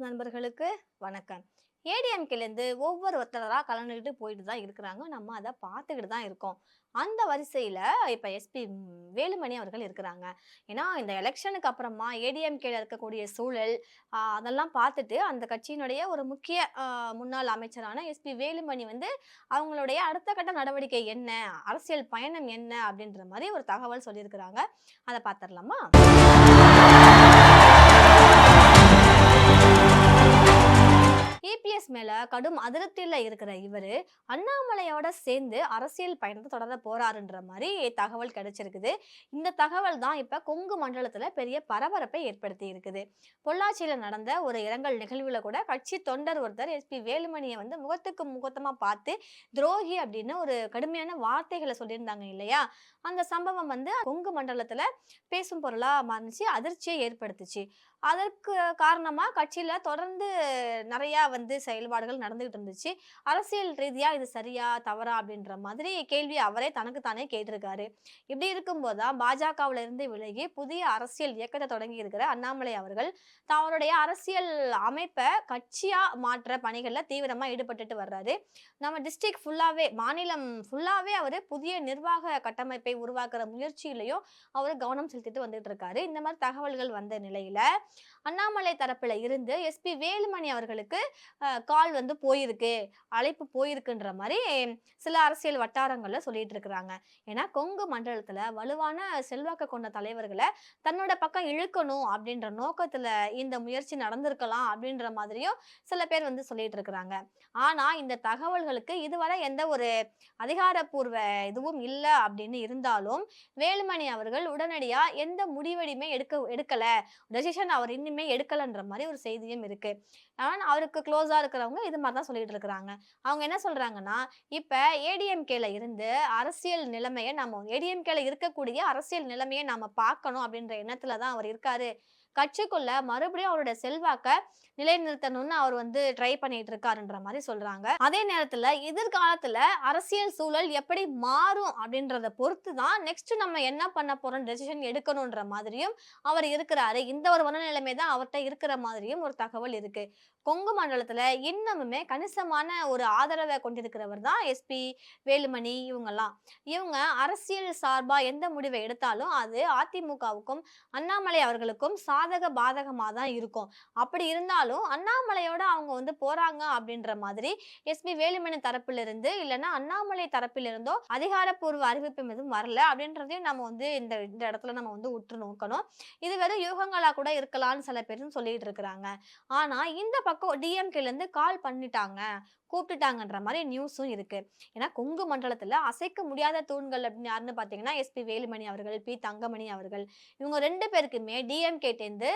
நண்பர்களுக்கு வணக்கம். ஏடிஎம்கேலேருந்து ஒவ்வொருத்தரா கலந்துக்கிட்டு போயிட்டு தான் இருக்கிறாங்க. நம்ம அதை பார்த்துக்கிட்டு தான் இருக்கோம். அந்த வரிசையில் இப்போ எஸ்பி வேலுமணி அவர்கள் இருக்கிறாங்க. ஏன்னா இந்த எலெக்ஷனுக்கு அப்புறமா ஏடிஎம்கேல இருக்கக்கூடிய சூழல் அதெல்லாம் பார்த்துட்டு அந்த கட்சியினுடைய ஒரு முக்கிய முன்னாள் அமைச்சரான எஸ்பி வேலுமணி வந்து அவங்களுடைய அடுத்த கட்ட நடவடிக்கை என்ன, அரசியல் பயணம் என்ன அப்படின்ற மாதிரி ஒரு தகவல் சொல்லியிருக்கிறாங்க. அதை பார்த்துடலாமா? இபிஎஸ் மேல கடும் அதிருப்தியில இருக்கிற இவரு அண்ணாமலையோட சேர்ந்து அரசியல் பயணத்தை தொடர போறாருன்ற மாதிரி தகவல் கிடைச்சிருக்குது. இந்த தகவல் தான் இப்ப கொங்கு மண்டலத்துல பெரிய பரபரப்பை ஏற்படுத்தி இருக்குது. பொள்ளாச்சியில நடந்த ஒரு இரங்கல் நிகழ்வுல கூட கட்சி தொண்டர் ஒருத்தர் எஸ்பி வேலுமணியை வந்து முகத்துக்கு முகத்தமா பார்த்து துரோகி அப்படின்னு ஒரு கடுமையான வார்த்தைகளை சொல்லியிருந்தாங்க இல்லையா? அந்த சம்பவம் வந்து கொங்கு மண்டலத்துல பேசும் பொருளா மாறிச்சு, அதிர்ச்சியை ஏற்படுத்துச்சு. அதற்கு காரணமா கட்சியில தொடர்ந்து நிறைய வந்து செயல்பாடுகள் நடந்துகிட்டு இருந்துச்சு. அரசியல் ரீதியா இது சரியா தவறா அப்படின்ற மாதிரி கேள்வி அவரே தனக்கு தானே கேட்டிருக்காரு. இப்படி இருக்கும்போது தான் பாஜகவுல இருந்து விலகி புதிய அரசியல் இயக்கத்தை தொடங்கி இருக்கிற அண்ணாமலை அவர்கள் அவருடைய அரசியல் அமைப்பை கட்சியா மாற்ற பணிகள்ல தீவிரமா ஈடுபட்டுட்டு வர்றாரு. நம்ம டிஸ்ட்ரிக்ட் ஃபுல்லாவே, மாநிலம் ஃபுல்லாவே அவரு புதிய நிர்வாக கட்டமைப்பை உருவாக்குற முயற்சியிலையும் அவரு கவனம் செலுத்திட்டு வந்துட்டு இருக்காரு. இந்த மாதிரி தகவல்கள் வந்த நிலையில அண்ணாமலை தரப்புல இருந்து எஸ்பி வேலுமணி அவர்களுக்கு கால் வந்து போயிருக்கு, அழைப்பு போயிருக்குன்ற மாதிரி சில அரசியல் வட்டாரங்கள்ல சொல்லிட்டு இருக்கிறாங்க. ஏன்னா கொங்கு மண்டலத்துல வலுவான செல்வாக்கு கொண்ட தலைவர்களை தன்னோட பக்கம் இழுக்கணும் அப்படின்ற நோக்கத்துல இந்த முயற்சி நடந்திருக்கலாம் அப்படின்ற மாதிரியும் சில பேர் வந்து சொல்லிட்டு இருக்கிறாங்க. ஆனா இந்த தகவல்களுக்கு இதுவரை எந்த ஒரு அதிகாரப்பூர்வ இதுவும் இல்லை அப்படின்னு இருந்தாலும் வேலுமணி அவர்கள் உடனடியா எந்த முடிவெடியுமே எடுக்கல, டெசிஷன் அவர் இன்னுமே எடுக்கலன்ற மாதிரி ஒரு செய்தியும் இருக்கு. ஆனா அவருக்கு க்ளோஸா இருக்கிறவங்க இது மாதிரி தான் சொல்லிட்டு இருக்கிறாங்க. அவங்க என்ன சொல்றாங்கன்னா, இப்ப ஏடிஎம்கேல இருந்து அரசியல் நிலைமையை ஏடிஎம்கேல இருக்கக்கூடிய அரசியல் நிலைமையை நாம பார்க்கணும் அப்படின்ற எண்ணத்துல தான் அவர் இருக்காரு. கட்சிக்குள்ள மறுபடியும் அவருடைய செல்வாக்க நிலைநிறுத்தணும்னு அவர் வந்து ட்ரை பண்ணிட்டு இருக்காருன்ற மாதிரி சொல்றாங்க. அதே நேரத்துல எதிர்காலத்துல அரசியல் சூழல் எப்படி மாறும் அப்படின்றத பொறுத்து தான் நெக்ஸ்ட் நம்ம என்ன பண்ண போறோம் டெசிஷன் எடுக்கணும்ன்ற மாதிரியும் அவர் இருக்கிறாரு. இந்த ஒரு மனநிலைமை தான் அவர்கிட்ட இருக்கிற மாதிரியும் ஒரு தகவல் இருக்கு. கொங்கு மண்டலத்துல இன்னமுமே கணிசமான ஒரு ஆதரவை கொண்டிருக்கிறவர் தான் எஸ்பி வேலுமணி. இவங்க அரசியல் சார்பா எந்த முடிவை எடுத்தாலும் அது அதிமுகவுக்கும் அண்ணாமலை அவர்களுக்கும் சாதக பாதகமா தான் இருக்கும். அப்படி இருந்தாலும் அண்ணாமலையோட அவங்க வந்து போறாங்க அப்படின்ற மாதிரி எஸ்பி வேலுமணி தரப்பிலிருந்து இல்லைன்னா அண்ணாமலை தரப்பிலிருந்தோ அதிகாரப்பூர்வ அறிவிப்பு எதுவும் வரல அப்படின்றதையும் நம்ம வந்து இந்த இந்த இடத்துல நம்ம வந்து உற்று நோக்கணும். இது வெறும் யூகங்களா கூட இருக்கலாம்னு சில பேரும் சொல்லிட்டு இருக்கிறாங்க. ஆனா இந்த பக்கம் டிஎம்கேல இருந்து கால் பண்ணிட்டாங்க, கூப்பிட்டுட்டாங்கன்ற மாதிரி நியூஸும் இருக்கு. ஏன்னா கொங்கு மண்டலத்துல அசைக்க முடியாத தூண்கள் அப்படின்னு யாருன்னு பாத்தீங்கன்னா எஸ்பி வேலுமணி அவர்கள், பி தங்கமணி அவர்கள், இவங்க 2 பேருக்குமே டிஎம்கேட்டேந்து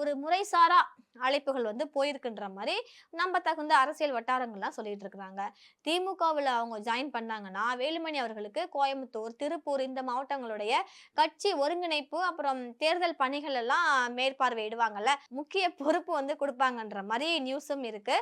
ஒரு முறைசாரா அழைப்புகள் வந்து போயிருக்குன்ற மாதிரி நம்ம தகுந்த அரசியல் வட்டாரங்கள்லாம் சொல்லிட்டு இருக்கிறாங்க. திமுகவில் அவங்க ஜாயின் பண்ணாங்கன்னா வேலுமணி அவர்களுக்கு கோயம்புத்தூர், திருப்பூர் இந்த மாவட்டங்களுடைய கட்சி ஒருங்கிணைப்பு அப்புறம் தேர்தல் பணிகள் எல்லாம் மேற்பார்வையிடுவாங்கல்ல, முக்கிய பொறுப்பு வந்து கொடுப்பாங்கன்ற மாதிரி நியூஸும் இருக்கு.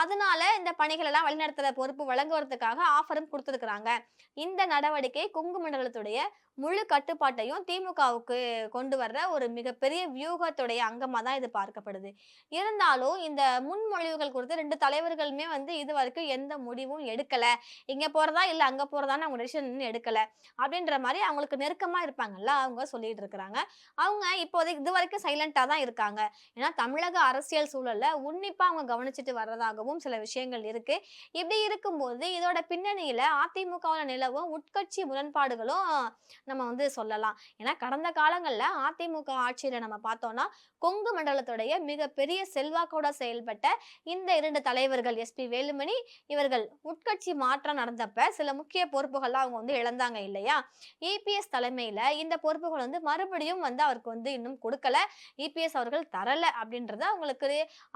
அதனால இந்த பணிகள் எல்லாம் வழிநடத்துற பொறுப்பு வழங்குவதற்காக ஆஃபரும் கொடுத்திருக்கிறாங்க. இந்த நடவடிக்கை கொங்கு மண்டலத்துடைய முழு கட்டுப்பாட்டையும் திமுகவுக்கு கொண்டு வர்ற ஒரு மிகப்பெரிய வியூகத்துடைய அங்கமா தான் இது பார்க்கப்படுது. இருந்தாலும் இந்த முன்மொழிவுகள் குறித்து 2 தலைவர்களுமே வந்து இது வரைக்கும் எந்த முடிவும் எடுக்கல. இங்க போறதா இல்ல அங்க போறதான்னு அவங்க டிசிஷன் எடுக்கல அப்படின்ற மாதிரி அவங்களுக்கு நெருக்கமா இருப்பாங்கல்ல, அவங்க சொல்லிட்டு இருக்கிறாங்க. அவங்க இப்போதைக்கு இது வரைக்கும் சைலண்டா தான் இருக்காங்க. ஏன்னா தமிழக அரசியல் சூழல்ல உன்னிப்பா அவங்க கவனிச்சுட்டு வர்றதாகவும் சில விஷயங்கள் இருக்கு. இப்படி இருக்கும்போது இதோட பின்னணியில அதிமுகவுல நிலவும் உட்கட்சி முரண்பாடுகளும் நம்ம வந்து சொல்லலாம். ஏன்னா கடந்த காலங்கள்ல அதிமுக ஆட்சியில நம்ம பார்த்தோம்னா கொங்கு மண்டலத்துடைய மிகப்பெரிய செல்வாக்கோட செயல்பட்ட இந்த 2 தலைவர்கள் எஸ்பி வேலுமணி இவர்கள் உட்கட்சி மாற்றம் நடந்தப்ப சில முக்கிய பொறுப்புகள்லாம் அவங்க வந்து இழந்தாங்க இல்லையா? இபிஎஸ் தலைமையில இந்த பொறுப்புகள் வந்து மறுபடியும் வந்து அவருக்கு வந்து இன்னும் கொடுக்கல, இபிஎஸ் அவர்கள் தரல அப்படின்றது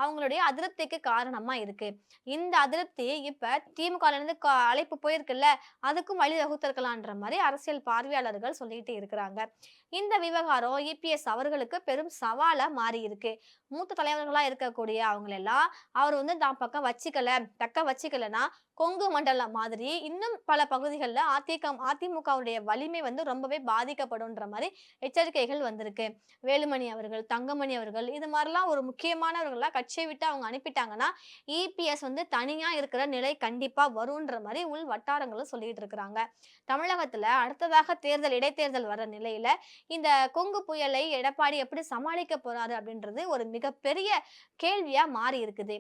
அவங்களுடைய அதிருப்திக்கு காரணமா இருக்கு. இந்த அதிருப்தி இப்ப திமுக இருந்து அழைப்பு போயிருக்குல்ல, அதுக்கும் வழி வகுத்திருக்கலான்ற மாதிரி அரசியல் பார்வையாளர்கள் சொல்லிட்டு இருக்கிறாங்க. இந்த விவகாரம் இபிஎஸ் அவர்களுக்கு பெரும் சவாலா மாறி இருக்கு. மூத்த தலைவர்களா இருக்கக்கூடிய அவங்களெல்லாம் அவர் வந்து தான் பக்கம் வச்சுக்கல, தக்க வச்சுக்கலன்னா கொங்கு மண்டலம் மாதிரி இன்னும் பல பகுதிகள்ல அதிமுகவுடைய வலிமை வந்து ரொம்பவே பாதிக்கப்படும்ன்ற மாரி எச்சரிக்கைகள் வந்திருக்கு. வேலுமணி அவர்கள், தங்கமணி அவர்கள் இது மாரிலாம் ஒரு முக்கியமானவர்களா கட்சியை விட்டு அவங்க அனுப்பிட்டாங்கன்னா, இபிஎஸ் வந்து தனியா இருக்கிற நிலை கண்டிப்பா வரும்ன்ற மாரி உள் வட்டாரங்களும் சொல்லிட்டு இருக்கிறாங்க. தமிழகத்துல அடுத்ததாக இடைத்தேர்தல் வர நிலையில இந்த கொங்கு புயலை எடப்பாடி எப்படி சமாளிக்க போறாரு அப்படின்றது ஒரு மிகப்பெரிய கேள்வியா மாறி இருக்குது.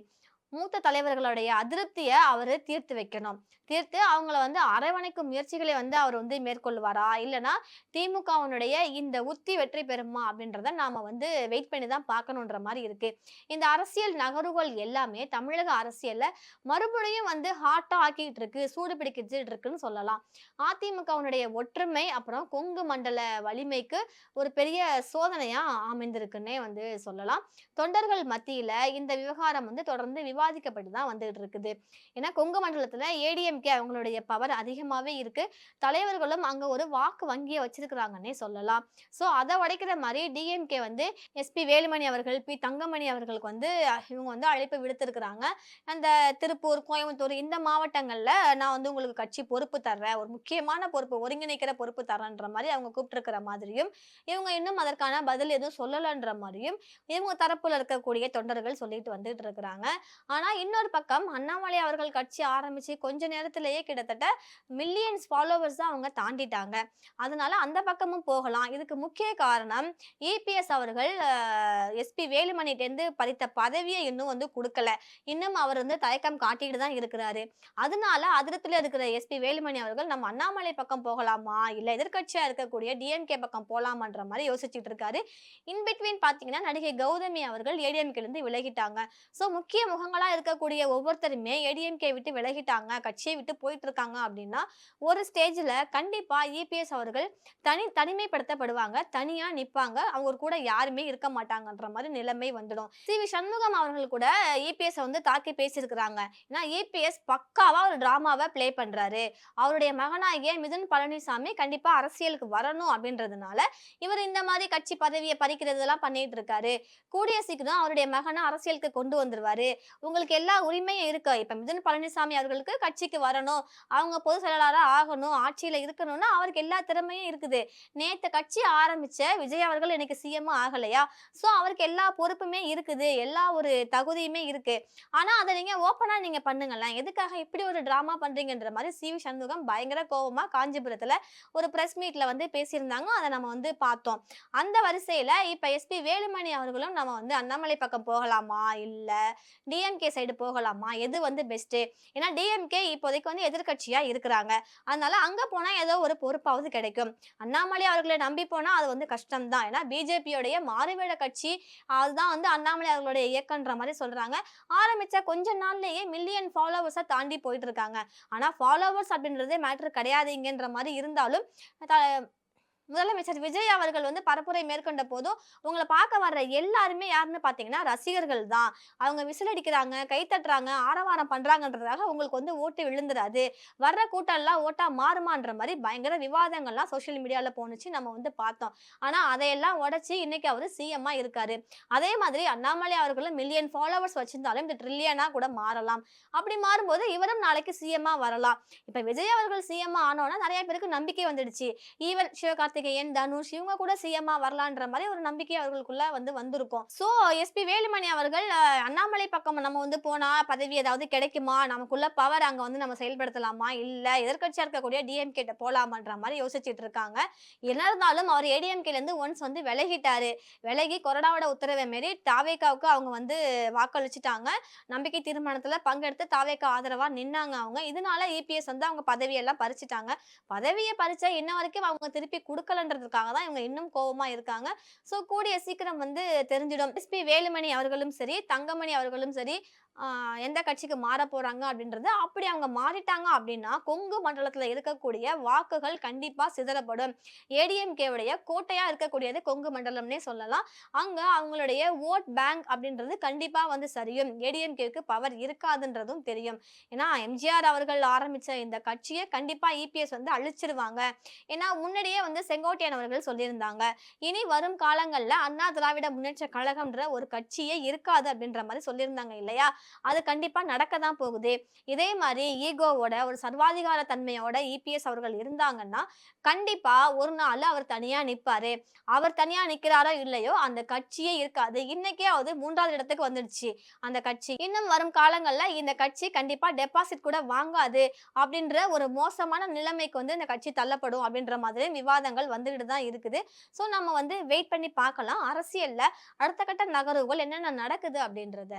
மூத்த தலைவர்களுடைய அதிருப்திய அவரு தீர்த்து வைக்கணும். தீர்த்து அவங்கள வந்து அரவணைக்கும் முயற்சிகளை வந்து அவர் வந்து மேற்கொள்வாரா? இல்லன்னா திமுகவினுடைய இந்த உத்தி வெற்றி பெறுமா? அப்படின்றத நாம வந்து வெயிட் பண்ணி தான் பார்க்கணுன்ற மாரி இருக்கு. இந்த அரசியல் நகர்வுகள் எல்லாமே தமிழக அரசியல்ல மறுபடியும் வந்து ஹாட்டா ஆக்கிட்டு இருக்கு. சூடு பிடிச்சிட்டு இருக்குன்னு சொல்லலாம். அதிமுகவினுடைய ஒற்றுமை அப்புறம் கொங்கு மண்டல வலிமைக்கு ஒரு பெரிய சோதனையா அமைந்திருக்குன்னே வந்து சொல்லலாம். தொண்டர்கள் மத்தியில இந்த விவகாரம் வந்து தொடர்ந்து விவாதிக்கப்பட்டு தான் வந்துகிட்டு இருக்குது. ஏன்னா கொங்கு மண்டலத்துல ஏடிஎம்கே அவங்களுடைய பவர் அதிகமாவே இருக்கு. தலைவர்களும் அங்க ஒரு வாக்கு வங்கிய வச்சிருக்கிறாங்கன்னே சொல்லலாம். சோ அத உடைக்கிற மாதிரி டிஎம்கே வந்து எஸ்பி வேலுமணி அவர்கள், பி தங்கமணி அவர்களுக்கு வந்து இவங்க வந்து அழைப்பு விடுத்திருக்கிறாங்க. அந்த திருப்பூர், கோயம்புத்தூர் இந்த மாவட்டங்கள்ல நான் வந்து உங்களுக்கு கட்சி பொறுப்பு தர்றேன். ஒரு முக்கியமான பொறுப்பு, ஒருங்கிணைக்கிற பொறுப்பு தரேன்ற மாதிரி அவங்க கூப்பிட்டிருக்கிற மாதிரியும், இவங்க இன்னும் அதற்கான பதில் எதுவும் சொல்லலன்ற மாதிரியும் இவங்க தரப்புல இருக்கக்கூடிய தொண்டர்கள் சொல்லிட்டு வந்துட்டு இருக்கிறாங்க. ஆனா இன்னொரு பக்கம் அண்ணாமலை அவர்கள் கட்சி ஆரம்பிச்சு கொஞ்ச நேரத்திலேயே கிட்டத்தட்ட மில்லியன்ஸ் ஃபாலோவர்ஸ் தான் அவங்க தாண்டிட்டாங்க. அதனால அந்த பக்கமும் போகலாம். இதுக்கு முக்கிய காரணம் இபிஎஸ் அவர்கள் எஸ்பி வேலுமணிட்டேருந்து பறித்த பதவியை இன்னும் வந்து கொடுக்கல. இன்னும் அவர் வந்து தயக்கம் காட்டிட்டு தான் இருக்கிறாரு. அதனால அதிருப்தியில இருக்கிற எஸ்பி வேலுமணி அவர்கள் நம்ம அண்ணாமலை பக்கம் போகலாமா? இல்ல எதிர்க்கட்சியா இருக்கக்கூடிய டிஎம்கே பக்கம் போலாமான்ற மாதிரி யோசிச்சுட்டு இருக்காரு. இன் பிட்வீன் பாத்தீங்கன்னா நடிகை கௌதமி அவர்கள் ஏடிஎம்கே இருந்து விலகிட்டாங்க. சோ முக்கிய முகங்களா இருக்கக்கூடிய ஒவ்வொருத்தருமே ஏடிஎம்கே விட்டு விலகிட்டாங்க, கட்சியை விட்டு போயிட்டு இருக்காங்க அப்படின்னா ஒரு ஸ்டேஜ்ல கண்டிப்பா இபிஎஸ் அவர்கள் தனிமைப்படுத்தப்படுவாங்க, தனியா நிப்பாங்க, அவங்க கூட யாருமே இருக்க மாட்டாங்கன்ற மாதிரி நிலைமை வந்துடும். சி.வி. சண்முகம் அவர்கள் கூட இபிஎஸ் வந்து தாக்கி பேசியிருக்கிறாங்க. ஏன்னா இபிஎஸ் பக்காவா ஒரு டிராமாவை பிளே பண்றாரு. அவருடைய மகனாகிய மிதுன் பழனிசாமி கண்டிப்பா அரசியலுக்கு வரணும் அப்படின்றதுனால இவர் இந்த மாதிரி கட்சி பதவியை பறிக்கிறது எல்லாம் பண்ணிட்டு இருக்காரு. கூடிய சீக்கிரம் அவருடைய மகனை அரசியலுக்கு கொண்டு வந்துருவாரு. உங்களுக்கு எல்லா உரிமையும் இருக்கு. இப்ப மிதுன் பழனிசாமி அவர்களுக்கு கட்சிக்கு வரணும், அவங்க பொதுச் செயலாளரா ஆகணும், ஆட்சியில இருக்கணும்னா அவருக்கு எல்லா திறமையும் இருக்குது. நேத்து கட்சி ஆரம்பிச்ச விஜய் அவர்கள் இன்னைக்கு சிஎம் ஆகலையா? சோ அவருக்கு எல்லா பொறுப்புமே இருக்குது, எல்லா ஒரு தகுதியுமே இருக்கு. ஆனா அதை நீங்க ஓப்பனா நீங்க பண்ணுங்களேன். எதுக்காக இப்படி ஒரு டிராமா பண்றீங்கன்ற மாதிரி சி.வி. சண்முகம் பயங்கர கோவமா காஞ்சிபுரத்துல ஒரு பிரஸ் மீட்ல வந்து பேசியிருந்தாங்க. அதை நம்ம வந்து பார்த்தோம். அந்த வரிசையில இப்ப எஸ்பி வேலுமணி அவர்களும் நம்ம வந்து அண்ணாமலை பக்கம் போகலாமா? இல்ல டிஎம்கே சைடு போகலாமா? எது வந்து பெஸ்ட்? ஏன்னா டிஎம்கே இப்போதைக்கு வந்து எதிர்க்கட்சியா இருக்கிறாங்க. அதனால அங்க போனா ஏதோ ஒரு பொறுப்பாவது கிடைக்கும். அண்ணாமலை அவர்களை நம்பி போனா அது வந்து கஷ்டம் தான். ஏன்னா பிஜேபியோடைய மாறுவேட கட்சி அதுதான் வந்து அண்ணாமலை அவர்களுடைய இயக்கம்ன்ற மாதிரி சொல்றாங்க. ஆரம்பிச்ச கொஞ்ச நாள்லயே மில்லியன் ஃபாலோவர்ஸை தாண்டி போயிட்டு இருக்காங்க. ஆனா ஃபாலோவர்ஸ் அப்படின்றதே மேட்டர் கிடையாதுங்கன்ற மாதிரி இருந்தாலும் முதலமைச்சர் விஜய் அவர்கள் வந்து பரப்புரை மேற்கொண்ட போதும் உங்களை பார்க்க வர்ற எல்லாருமே யாருன்னு பார்த்தீங்கன்னா ரசிகர்கள் தான். அவங்க விசில் அடிக்கிறாங்க, கை தட்டுறாங்க, ஆரவாரம் பண்றாங்கன்றதாக உங்களுக்கு வந்து ஓட்டு விழுந்துராது. வர்ற கூட்டம் எல்லாம் ஓட்டா மாறுமான்ற மாதிரி பயங்கர விவாதங்கள்லாம் சோசியல் மீடியால போனுச்சு, நம்ம வந்து பார்த்தோம். ஆனா அதையெல்லாம் உடைச்சு இன்னைக்கு அவரு சிஎம்மா இருக்காரு. அதே மாதிரி அண்ணாமலை அவர்களும் மில்லியன் ஃபாலோவர்ஸ் வச்சிருந்தாலும் இந்த ட்ரில்லியனா கூட மாறலாம். அப்படி மாறும்போது இவரும் நாளைக்கு சிஎம்மா வரலாம். இப்ப விஜய் அவர்கள் சிஎம்மா ஆனோன்னா நிறைய பேருக்கு நம்பிக்கை வந்துடுச்சு. ஈவன் சிவகார்த்திகேயன், தனுஷ் இவங்க கூட சிஎம்மா வரலான்ற மாதிரி ஒரு நம்பிக்கை அவர்களுக்குள்ள வந்து வந்திருக்கும். சோ எஸ்பி வேலுமணி அவர்கள் அண்ணாமலை பக்கம் நம்ம வந்து போனா பதவி ஏதாவது கிடைக்குமா, நமக்குள்ள பவர் அங்க வந்து நம்ம செயல்படுத்தலாமா, இல்ல எதிர்க்கட்சியா இருக்கக்கூடிய டிஎம்கே கிட்ட போலாமான்ற மாதிரி யோசிச்சுட்டு இருக்காங்க. என்ன இருந்தாலும் அவர் ஏடிஎம்கேல இருந்து ஒன்ஸ் வந்து விலகிட்டாரு. விலகி கொறடாவோட உத்தரவை மீறி தாவேகாவுக்கு அவங்க வந்து வாக்களிச்சுட்டாங்க. நம்பிக்கை தீர்மானத்துல பங்கெடுத்து தாவேகா ஆதரவா நின்னாங்க அவங்க. இதனால இபிஎஸ் வந்து அவங்க பதவியெல்லாம் பறிச்சுட்டாங்க. பதவியை பறிச்சா இன்ன வரைக்கும் அவங்க திருப்பி கொடுக்கலன்றதுக்காக தான் இவங்க இன்னும் கோவமா இருக்காங்க. சோ கூடிய சீக்கிரம் வந்து தெரிஞ்சிடும். எஸ்பி வேலுமணி அவர்களும் சரி, தங்கமணி அவர்களும் சரி, எந்த கட்சிக்கு மாற போறாங்க அப்படின்றது. அப்படி அவங்க மாறிட்டாங்க அப்படின்னா, கொங்கு மண்டலத்துல இருக்கக்கூடிய வாக்குகள் கண்டிப்பா சிதறப்படும். ஏடிஎம்கேவுடைய கோட்டையா இருக்கக்கூடியது கொங்கு மண்டலம்னே சொல்லலாம். அங்க அவங்களுடைய வோட் பேங்க் அப்படின்றது கண்டிப்பா வந்து சரியும். ஏடிஎம்கேவுக்கு பவர் இருக்காதுன்றதும் தெரியும். ஏன்னா, எம்ஜிஆர் அவர்கள் ஆரம்பிச்ச இந்த கட்சிய கண்டிப்பா இபிஎஸ் வந்து அழிச்சிருவாங்க. ஏன்னா, முன்னாடியே வந்து செங்கோட்டையன் அவர்கள் சொல்லியிருந்தாங்க. இனி வரும் காலங்கள்ல அண்ணா திராவிட முன்னேற்ற கழகம்ன்ற ஒரு கட்சியே இருக்காது அப்படின்ற மாரி சொல்லியிருந்தாங்க இல்லையா? அது கண்டிப்பா நடக்க தான் போகுது. இதே மாரி ஈகோவோட ஒரு சர்வாதிகார தன்மையோட இபிஎஸ் அவர்கள் இருந்தாங்கன்னா, கண்டிப்பா ஒரு நாள் அவர் தனியா நிப்பாரு. அவர் தனியா நிக்கிறாரோ இல்லையோ, அந்த கட்சியே இருக்காது. இன்னைக்கேயாவது 3வது இடத்துக்கு வந்துடுச்சு அந்த கட்சி. இன்னும் வரும் காலங்கள்ல இந்த கட்சி கண்டிப்பா டெபாசிட் கூட வாங்காது அப்படின்ற ஒரு மோசமான நிலைமைக்கு வந்து இந்த கட்சி தள்ளப்படும் அப்படின்ற மாதிரி விவாதங்கள் வந்துகிட்டு தான் இருக்குது. ஸோ நம்ம வந்து வெயிட் பண்ணி பார்க்கலாம். அரசியல்ல அடுத்த கட்ட நகர்வுகள் என்னென்ன நடக்குது அப்படின்றத.